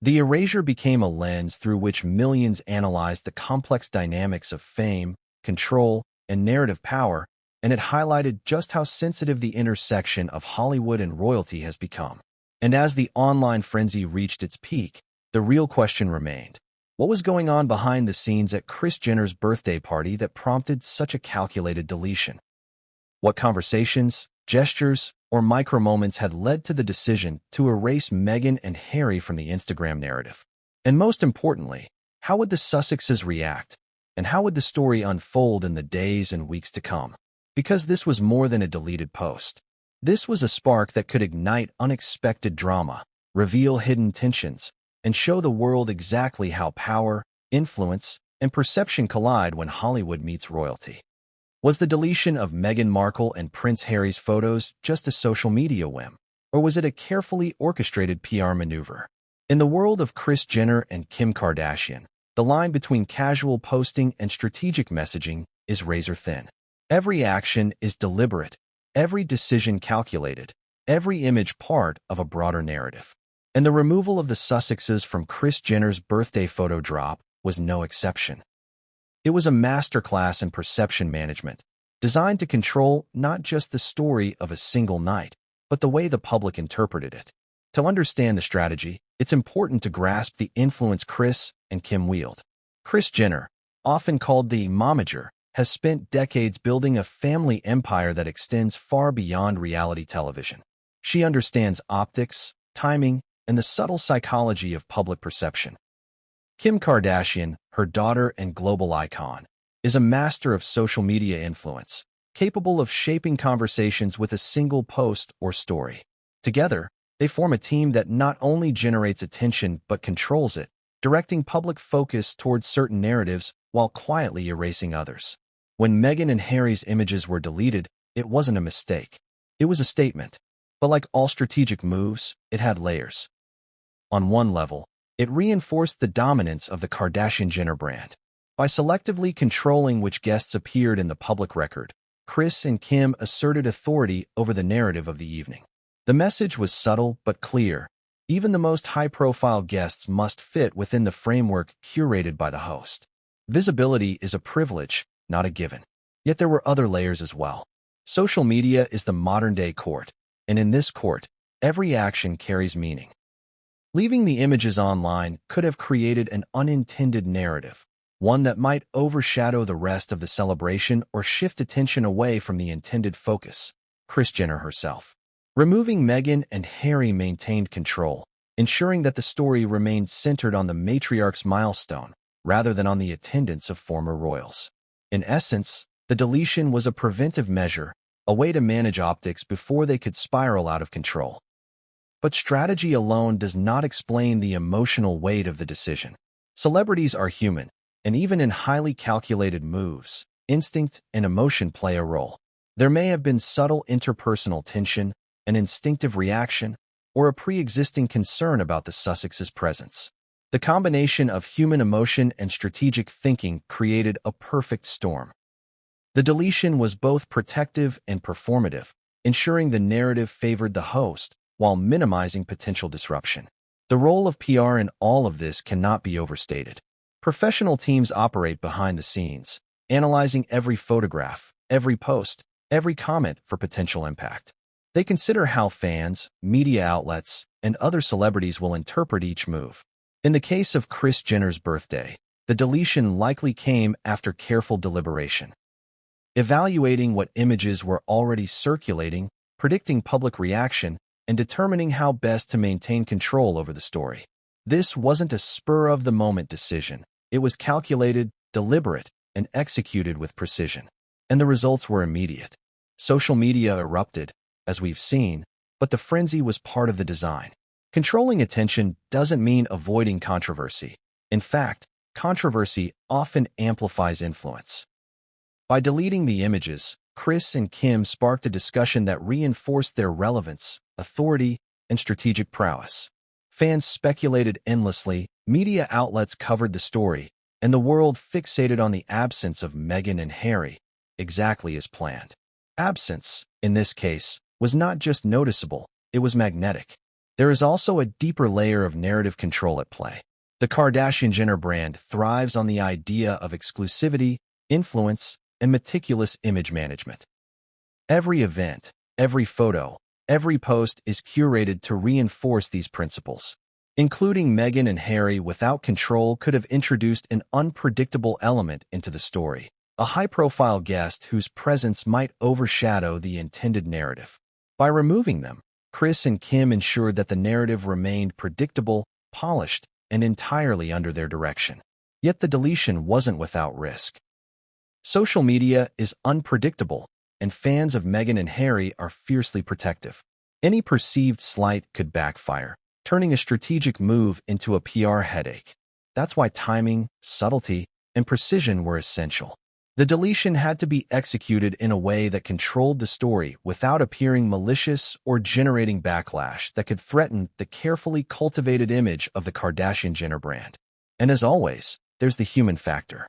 Speaker 1: The erasure became a lens through which millions analyzed the complex dynamics of fame, control, and narrative power, and it highlighted just how sensitive the intersection of Hollywood and royalty has become. And as the online frenzy reached its peak, the real question remained. What was going on behind the scenes at Kris Jenner's birthday party that prompted such a calculated deletion? What conversations, gestures, or micro-moments had led to the decision to erase Meghan and Harry from the Instagram narrative? And most importantly, how would the Sussexes react? And how would the story unfold in the days and weeks to come? Because this was more than a deleted post. This was a spark that could ignite unexpected drama, reveal hidden tensions, and show the world exactly how power, influence, and perception collide when Hollywood meets royalty. Was the deletion of Meghan Markle and Prince Harry's photos just a social media whim, or was it a carefully orchestrated PR maneuver? In the world of Kris Jenner and Kim Kardashian, the line between casual posting and strategic messaging is razor thin. Every action is deliberate, every decision calculated, every image part of a broader narrative. And the removal of the Sussexes from Kris Jenner's birthday photo drop was no exception. It was a masterclass in perception management, designed to control not just the story of a single night, but the way the public interpreted it. To understand the strategy, it's important to grasp the influence Kris and Kim wield. Kris Jenner, often called the momager, has spent decades building a family empire that extends far beyond reality television. She understands optics, timing, and the subtle psychology of public perception. Kim Kardashian, her daughter and global icon, is a master of social media influence, capable of shaping conversations with a single post or story. Together, they form a team that not only generates attention but controls it, directing public focus towards certain narratives while quietly erasing others. When Meghan and Harry's images were deleted, it wasn't a mistake. It was a statement. But like all strategic moves, it had layers. On one level, it reinforced the dominance of the Kardashian-Jenner brand. By selectively controlling which guests appeared in the public record, Kris and Kim asserted authority over the narrative of the evening. The message was subtle but clear. Even the most high-profile guests must fit within the framework curated by the host. Visibility is a privilege, not a given. Yet there were other layers as well. Social media is the modern-day court, and in this court, every action carries meaning. Leaving the images online could have created an unintended narrative, one that might overshadow the rest of the celebration or shift attention away from the intended focus, Kris Jenner herself. Removing Meghan and Harry maintained control, ensuring that the story remained centered on the matriarch's milestone rather than on the attendance of former royals. In essence, the deletion was a preventive measure, a way to manage optics before they could spiral out of control. But strategy alone does not explain the emotional weight of the decision. Celebrities are human, and even in highly calculated moves, instinct and emotion play a role. There may have been subtle interpersonal tension, an instinctive reaction, or a pre-existing concern about the Sussexes' presence. The combination of human emotion and strategic thinking created a perfect storm. The deletion was both protective and performative, ensuring the narrative favored the host while minimizing potential disruption. The role of PR in all of this cannot be overstated. Professional teams operate behind the scenes, analyzing every photograph, every post, every comment for potential impact. They consider how fans, media outlets, and other celebrities will interpret each move. In the case of Kris Jenner's birthday, the deletion likely came after careful deliberation. Evaluating what images were already circulating, predicting public reaction, and determining how best to maintain control over the story. This wasn't a spur-of-the-moment decision. It was calculated, deliberate, and executed with precision. And the results were immediate. Social media erupted, as we've seen, but the frenzy was part of the design. Controlling attention doesn't mean avoiding controversy. In fact, controversy often amplifies influence. By deleting the images, Kris and Kim sparked a discussion that reinforced their relevance, authority, and strategic prowess. Fans speculated endlessly, media outlets covered the story, and the world fixated on the absence of Meghan and Harry, exactly as planned. Absence, in this case, was not just noticeable, it was magnetic. There is also a deeper layer of narrative control at play. The Kardashian Jenner brand thrives on the idea of exclusivity, influence, and meticulous image management. Every event, every photo, every post is curated to reinforce these principles. Including Meghan and Harry without control could have introduced an unpredictable element into the story, a high-profile guest whose presence might overshadow the intended narrative. By removing them, Kris and Kim ensured that the narrative remained predictable, polished, and entirely under their direction. Yet the deletion wasn't without risk. Social media is unpredictable, and fans of Meghan and Harry are fiercely protective. Any perceived slight could backfire, turning a strategic move into a PR headache. That's why timing, subtlety, and precision were essential. The deletion had to be executed in a way that controlled the story without appearing malicious or generating backlash that could threaten the carefully cultivated image of the Kardashian-Jenner brand. And as always, there's the human factor.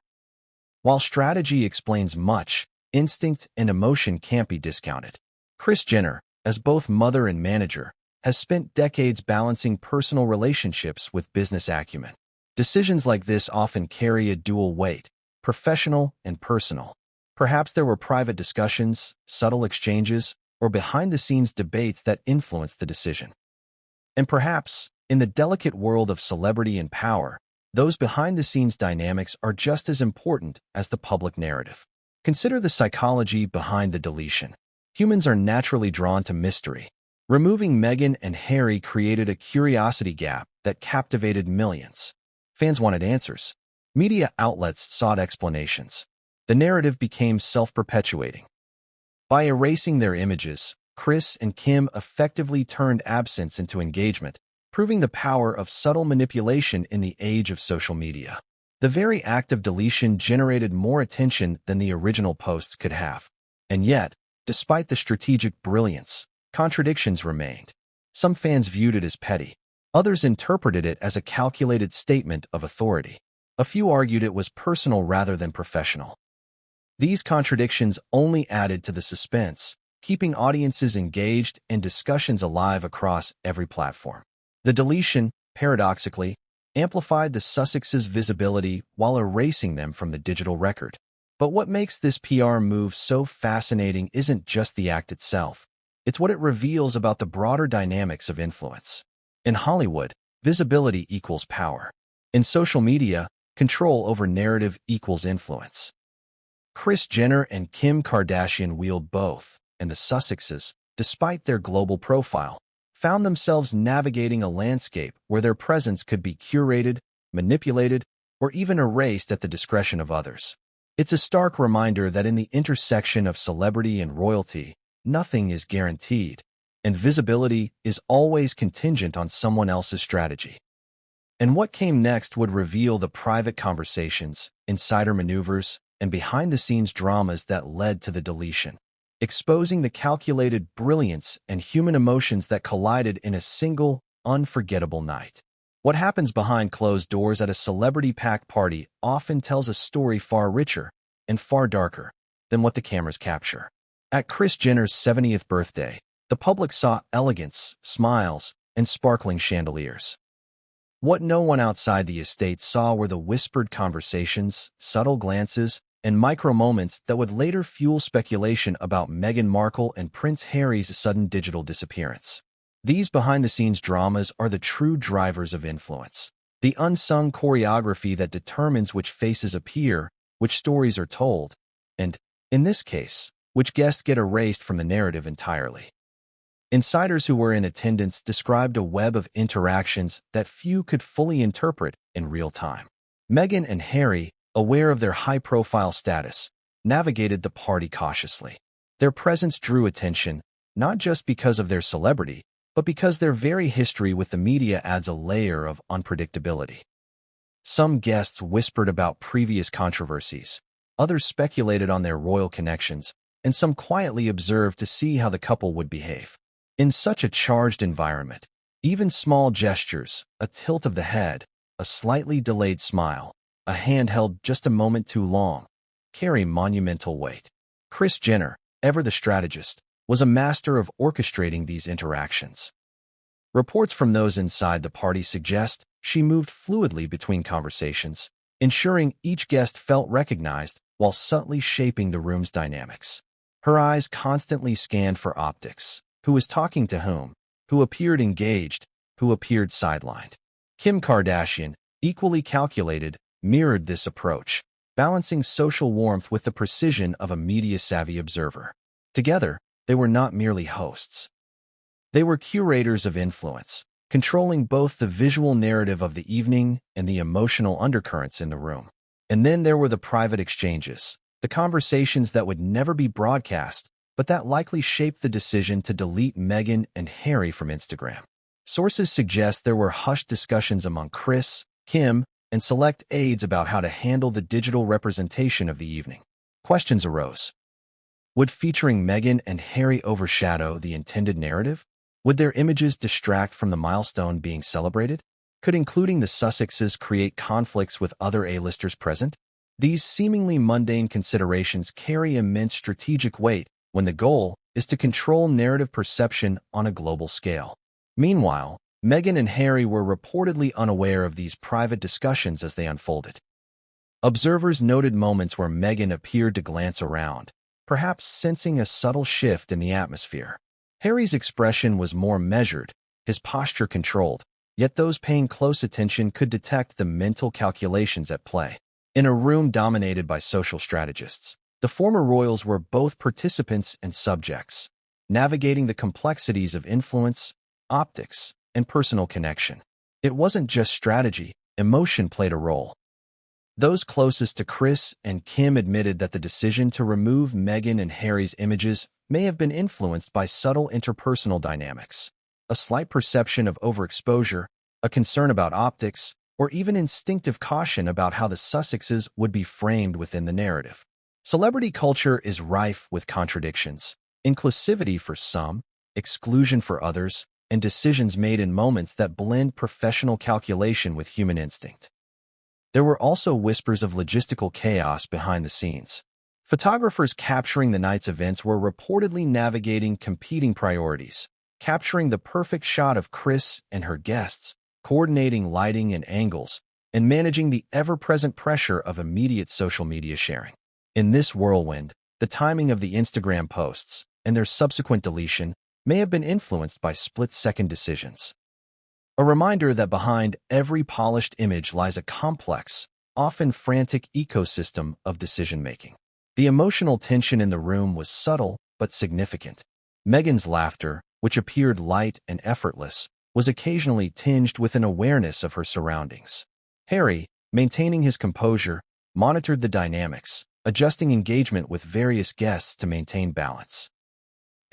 Speaker 1: While strategy explains much, instinct and emotion can't be discounted. Kris Jenner, as both mother and manager, has spent decades balancing personal relationships with business acumen. Decisions like this often carry a dual weight, professional and personal. Perhaps there were private discussions, subtle exchanges, or behind-the-scenes debates that influenced the decision. And perhaps, in the delicate world of celebrity and power, those behind-the-scenes dynamics are just as important as the public narrative. Consider the psychology behind the deletion. Humans are naturally drawn to mystery. Removing Meghan and Harry created a curiosity gap that captivated millions. Fans wanted answers. Media outlets sought explanations. The narrative became self-perpetuating. By erasing their images, Kris and Kim effectively turned absence into engagement, proving the power of subtle manipulation in the age of social media. The very act of deletion generated more attention than the original posts could have. And yet, despite the strategic brilliance, contradictions remained. Some fans viewed it as petty. Others interpreted it as a calculated statement of authority. A few argued it was personal rather than professional. These contradictions only added to the suspense, keeping audiences engaged and discussions alive across every platform. The deletion, paradoxically, amplified the Sussexes' visibility while erasing them from the digital record. But what makes this PR move so fascinating isn't just the act itself. It's what it reveals about the broader dynamics of influence. In Hollywood, visibility equals power. In social media, control over narrative equals influence. Kris Jenner and Kim Kardashian wield both, and the Sussexes, despite their global profile, found themselves navigating a landscape where their presence could be curated, manipulated, or even erased at the discretion of others. It's a stark reminder that in the intersection of celebrity and royalty, nothing is guaranteed, and visibility is always contingent on someone else's strategy. And what came next would reveal the private conversations, insider maneuvers, and behind-the-scenes dramas that led to the deletion, exposing the calculated brilliance and human emotions that collided in a single, unforgettable night. What happens behind closed doors at a celebrity-packed party often tells a story far richer and far darker than what the cameras capture. At Kris Jenner's 70th birthday, the public saw elegance, smiles, and sparkling chandeliers. What no one outside the estate saw were the whispered conversations, subtle glances, and micro-moments that would later fuel speculation about Meghan Markle and Prince Harry's sudden digital disappearance. These behind-the-scenes dramas are the true drivers of influence, the unsung choreography that determines which faces appear, which stories are told, and, in this case, which guests get erased from the narrative entirely. Insiders who were in attendance described a web of interactions that few could fully interpret in real time. Meghan and Harry, aware of their high-profile status, navigated the party cautiously. Their presence drew attention, not just because of their celebrity, but because their very history with the media adds a layer of unpredictability. Some guests whispered about previous controversies, others speculated on their royal connections, and some quietly observed to see how the couple would behave. In such a charged environment, even small gestures, a tilt of the head, a slightly delayed smile, a hand held just a moment too long, carry monumental weight. Kris Jenner, ever the strategist, was a master of orchestrating these interactions. Reports from those inside the party suggest she moved fluidly between conversations, ensuring each guest felt recognized while subtly shaping the room's dynamics. Her eyes constantly scanned for optics, who was talking to whom, who appeared engaged, who appeared sidelined. Kim Kardashian, equally calculated, mirrored this approach, balancing social warmth with the precision of a media-savvy observer. Together, they were not merely hosts. They were curators of influence, controlling both the visual narrative of the evening and the emotional undercurrents in the room. And then there were the private exchanges, the conversations that would never be broadcast, but that likely shaped the decision to delete Meghan and Harry from Instagram. Sources suggest there were hushed discussions among Kris, Kim, and select aides about how to handle the digital representation of the evening. Questions arose. Would featuring Meghan and Harry overshadow the intended narrative? Would their images distract from the milestone being celebrated? Could including the Sussexes create conflicts with other A-listers present? These seemingly mundane considerations carry immense strategic weight when the goal is to control narrative perception on a global scale. Meanwhile, Meghan and Harry were reportedly unaware of these private discussions as they unfolded. Observers noted moments where Meghan appeared to glance around, perhaps sensing a subtle shift in the atmosphere. Harry's expression was more measured, his posture controlled, yet those paying close attention could detect the mental calculations at play. In a room dominated by social strategists, the former royals were both participants and subjects, navigating the complexities of influence, optics, and personal connection. It wasn't just strategy, emotion played a role. Those closest to Kris and Kim admitted that the decision to remove Meghan and Harry's images may have been influenced by subtle interpersonal dynamics, a slight perception of overexposure, a concern about optics, or even instinctive caution about how the Sussexes would be framed within the narrative. Celebrity culture is rife with contradictions, inclusivity for some, exclusion for others, and decisions made in moments that blend professional calculation with human instinct. There were also whispers of logistical chaos behind the scenes. Photographers capturing the night's events were reportedly navigating competing priorities, capturing the perfect shot of Kris and her guests, coordinating lighting and angles, and managing the ever-present pressure of immediate social media sharing. In this whirlwind, the timing of the Instagram posts and their subsequent deletion may have been influenced by split-second decisions. A reminder that behind every polished image lies a complex, often frantic ecosystem of decision-making. The emotional tension in the room was subtle but significant. Meghan's laughter, which appeared light and effortless, was occasionally tinged with an awareness of her surroundings. Harry, maintaining his composure, monitored the dynamics, adjusting engagement with various guests to maintain balance.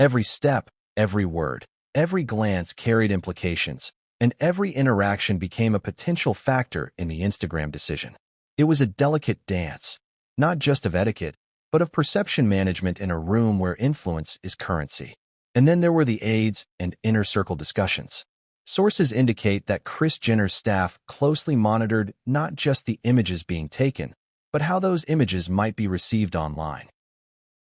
Speaker 1: Every step, every word, every glance carried implications, and every interaction became a potential factor in the Instagram decision. It was a delicate dance, not just of etiquette, but of perception management in a room where influence is currency. And then there were the aides and inner circle discussions. Sources indicate that Kris Jenner's staff closely monitored not just the images being taken, but how those images might be received online.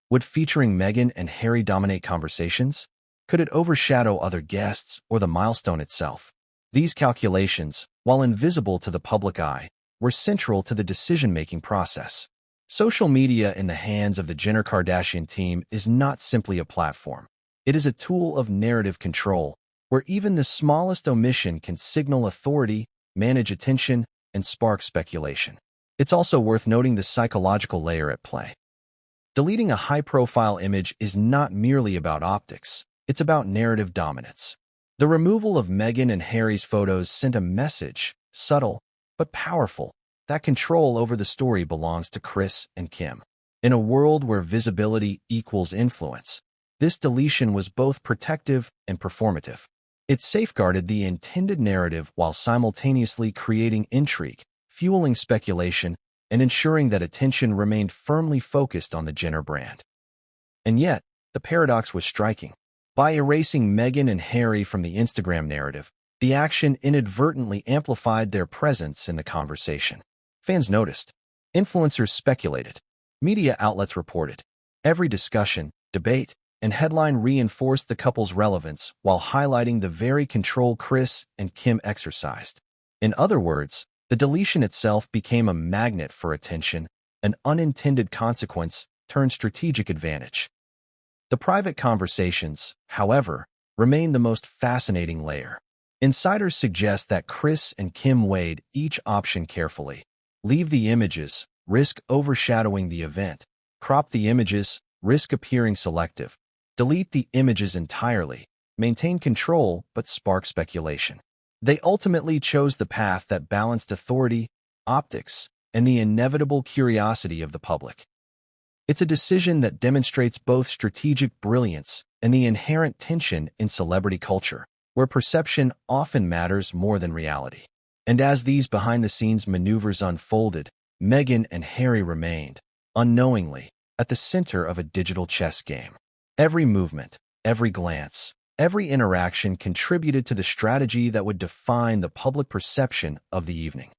Speaker 1: Would featuring Meghan and Harry dominate conversations? Could it overshadow other guests or the milestone itself? These calculations, while invisible to the public eye, were central to the decision-making process. Social media in the hands of the Jenner Kardashian team is not simply a platform. It is a tool of narrative control, where even the smallest omission can signal authority, manage attention, and spark speculation. It's also worth noting the psychological layer at play. Deleting a high-profile image is not merely about optics, it's about narrative dominance. The removal of Meghan and Harry's photos sent a message, subtle but powerful, that control over the story belongs to Kris and Kim. In a world where visibility equals influence, This deletion was both protective and performative. It safeguarded the intended narrative while simultaneously creating intrigue, fueling speculation, and ensuring that attention remained firmly focused on the Jenner brand. And yet, the paradox was striking. By erasing Meghan and Harry from the Instagram narrative, the action inadvertently amplified their presence in the conversation. Fans noticed. Influencers speculated. Media outlets reported. Every discussion, debate, and headline reinforced the couple's relevance while highlighting the very control Kris and Kim exercised. In other words, the deletion itself became a magnet for attention, an unintended consequence turned strategic advantage. The private conversations, however, remain the most fascinating layer. Insiders suggest that Kris and Kim weighed each option carefully. Leave the images, risk overshadowing the event. Crop the images, risk appearing selective. Delete the images entirely. Maintain control, but spark speculation. They ultimately chose the path that balanced authority, optics, and the inevitable curiosity of the public. It's a decision that demonstrates both strategic brilliance and the inherent tension in celebrity culture, where perception often matters more than reality. And as these behind-the-scenes maneuvers unfolded, Meghan and Harry remained, unknowingly, at the center of a digital chess game. Every movement, every glance, every interaction contributed to the strategy that would define the public perception of the evening.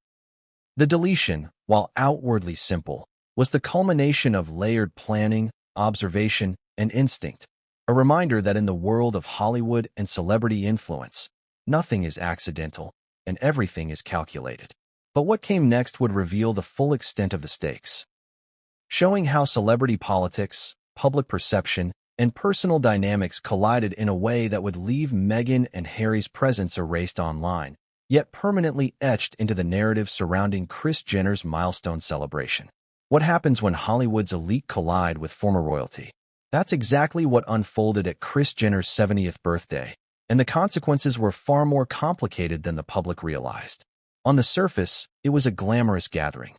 Speaker 1: The deletion, while outwardly simple, was the culmination of layered planning, observation, and instinct, a reminder that in the world of Hollywood and celebrity influence, nothing is accidental and everything is calculated. But what came next would reveal the full extent of the stakes. Showing how celebrity politics, public perception, and personal dynamics collided in a way that would leave Meghan and Harry's presence erased online, yet permanently etched into the narrative surrounding Kris Jenner's milestone celebration. What happens when Hollywood's elite collide with former royalty? That's exactly what unfolded at Kris Jenner's 70th birthday, and the consequences were far more complicated than the public realized. On the surface, it was a glamorous gathering.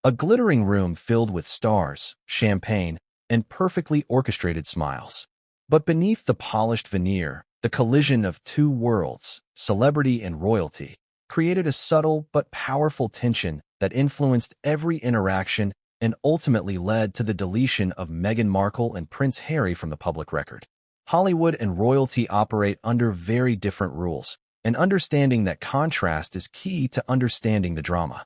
Speaker 1: A glittering room filled with stars, champagne, and perfectly orchestrated smiles. But beneath the polished veneer, the collision of two worlds, celebrity and royalty, created a subtle but powerful tension that influenced every interaction and ultimately led to the deletion of Meghan Markle and Prince Harry from the public record. Hollywood and royalty operate under very different rules, and understanding that contrast is key to understanding the drama.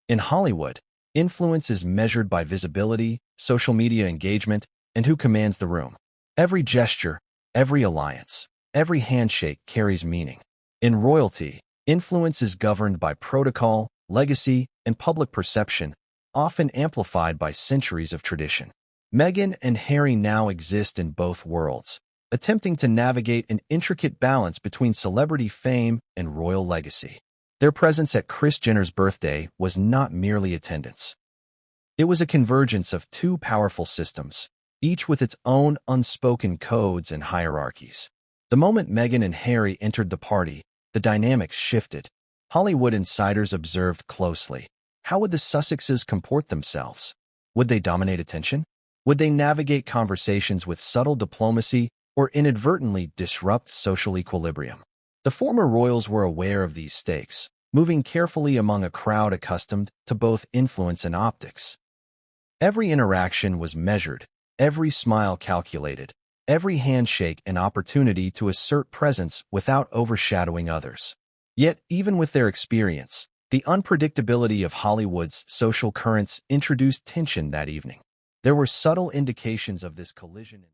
Speaker 1: In Hollywood, influence is measured by visibility, social media engagement, and who commands the room. Every gesture, every alliance, every handshake carries meaning. In royalty, influence is governed by protocol, legacy, and public perception, often amplified by centuries of tradition. Meghan and Harry now exist in both worlds, attempting to navigate an intricate balance between celebrity fame and royal legacy. Their presence at Kris Jenner's birthday was not merely attendance. It was a convergence of two powerful systems, each with its own unspoken codes and hierarchies. The moment Meghan and Harry entered the party, the dynamics shifted. Hollywood insiders observed closely. How would the Sussexes comport themselves? Would they dominate attention? Would they navigate conversations with subtle diplomacy or inadvertently disrupt social equilibrium? The former royals were aware of these stakes, moving carefully among a crowd accustomed to both influence and optics. Every interaction was measured, every smile calculated, every handshake an opportunity to assert presence without overshadowing others. Yet, even with their experience, the unpredictability of Hollywood's social currents introduced tension that evening. There were subtle indications of this collision.